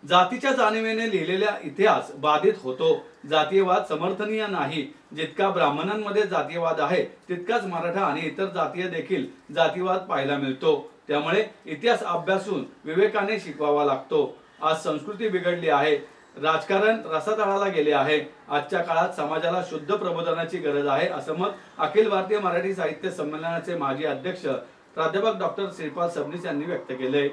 जातीच्या जाणीवेने लिहिलेला इतिहास बाधित होतो। जातीयवाद समर्थनीय नाही। जितका ब्राह्मणांमध्ये जातीयवाद आहे तितकाच मराठा आणि इतर जातीय देखील जातीवाद पाहायला मिळतो। त्यामुळे इतिहास अभ्यासून विवेकाने शिकवावा लागतो। आज संस्कृती बिघडली आहे, राजकारण रसातळाला गेले आहे। आजच्या काळात समाजाला शुद्ध प्रबोधनाची गरज आहे, असं मत अखिल भारतीय मराठी साहित्य संमेलनाचे माजी अध्यक्ष प्राध्यापक डॉक्टर श्रीपाल सबनीस यांनी व्यक्त केले।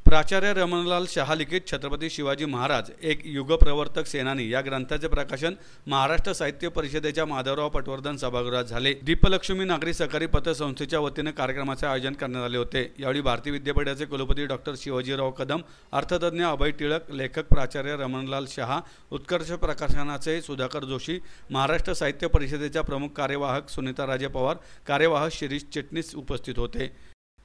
प्राचार्य रमणलाल शहा लिखित छत्रपती शिवाजी महाराज एक युगप्रवर्तक सेनानी या ग्रंथाचे प्रकाशन महाराष्ट्र साहित्य परिषदेच्या माधवराव पटवर्धन सभागृहात झाले। दीपलक्ष्मी नागरी सहकारी पतसंस्थेच्या वतीने कार्यक्रमाचे आयोजन करण्यात आले होते। यावेळी भारतीय विद्यापीठाचे कुलपती डॉक्टर शिवाजीराव कदम, अर्थतज्ञ अभय टिळक, लेखक प्राचार्य रमणलाल शहा, उत्कर्ष प्रकाशनाचे सुधाकर जोशी, महाराष्ट्र साहित्य परिषदेच्या प्रमुख कार्यवाहक सुनीता राजे पवार, कार्यवाहक शिरीष चिटणीस उपस्थित होते।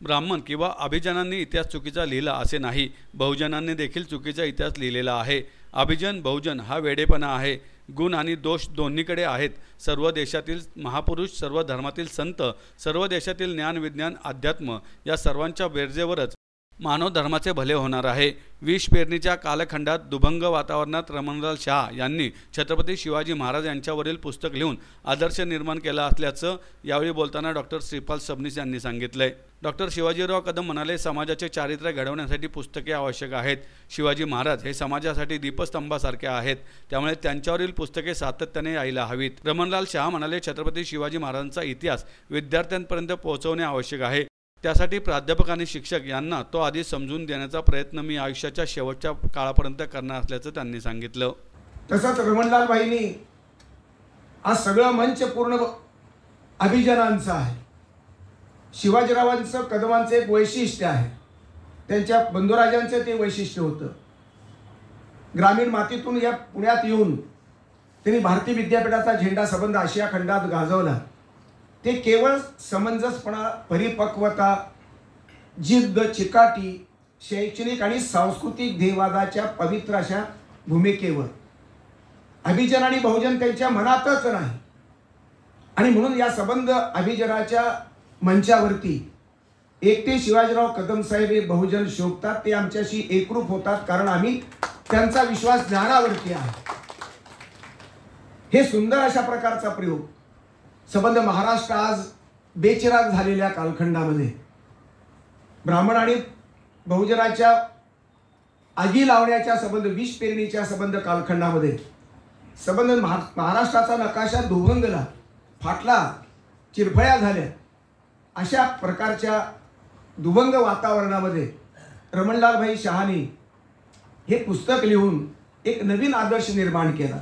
ब्राह्मण किंवा अभिजनांनी इतिहास चुकीचा लिहिला असे नाही, बहुजनांनी देखील चुकीचा इतिहास लिहिलेला आहे। अभिजन बहुजन हा वेडेपणा आहे। गुण आणि दोष दोन्हीकडे आहेत। सर्व देशातील महापुरुष, सर्व धर्मातील संत, सर्व देशातील ज्ञान विज्ञान अध्यात्म या सर्वांच्या बेरजेवरच मानव धर्माचे भले होणार आहे। विष पेरणीच्या कालखंडात दुभंग वातावरणात रमणलाल शहा यांनी छत्रपती शिवाजी महाराज यांच्यावरील पुस्तक लिहून आदर्श निर्माण केला असल्याचं यावेळी बोलताना डॉक्टर श्रीपाल सबनीस यांनी सांगितले। डॉक्टर शिवाजीराव कदम म्हणाले, समाजाचे चारित्र्य घडवण्यासाठी पुस्तके आवश्यक आहेत। शिवाजी महाराज हे समाजासाठी दीपस्तंभासारखे आहेत, त्यामुळे त्यांच्यावरील पुस्तके सातत्याने यायला हवीत। रमणलाल शहा म्हणाले, छत्रपती शिवाजी महाराजांचा इतिहास विद्यार्थ्यांपर्यंत पोहोचवणे आवश्यक आहे। त्यासाठी प्राध्यापक आणि शिक्षक यांना तो आधी समजून देण्याचा प्रयत्न मी आयुष्याच्या शेवटच्या काळापर्यंत करणार असल्याचं त्यांनी सांगितलं। तसंच रमणलाल भाईंनी आज सगळं मंच पूर्ण अभिजनांचं आहे। शिवाजीरावांचं कदमांचं एक वैशिष्ट्य आहे, त्यांच्या बंधुराजांचं ते वैशिष्ट्य होतं। ग्रामीण मातीतून या पुण्यात येऊन त्यांनी भारतीय विद्यापीठाचा झेंडा संबंध आशिया खंडात गाजवला। ते केवळ समंजसपणा, परिपक्वता, जिद्द, चिकाटी, शैक्षणिक आणि सांस्कृतिक ध्येयवादाच्या पवित्र अशा भूमिकेवर अभिजन आणि बहुजन त्यांच्या मनातच नाही। आणि म्हणून या संबंध अभिजनाच्या मंचावरती एकटे शिवाजीराव कदम साहेब हे बहुजन शोभतात, ते आमच्याशी एकरूप होतात, कारण आम्ही त्यांचा विश्वास ज्ञानावरती आहे। हे सुंदर अशा प्रकारचा प्रयोग संबंध महाराष्ट्र आज बेचिराग झालेल्या कालखंडामध्ये ब्राह्मण आणि बहुजनाच्या आगी लावण्याच्या संबंध, विष पेरणीच्या संबंध कालखंडामध्ये संबंध महाराष्ट्राचा नकाशा दुभंगला, फाटला, चिरफळ्या झाल्या। अशा प्रकारच्या दुभंग वातावरणामध्ये रमणलाल भाई शहानी हे पुस्तक लिहून एक नवीन आदर्श निर्माण केला।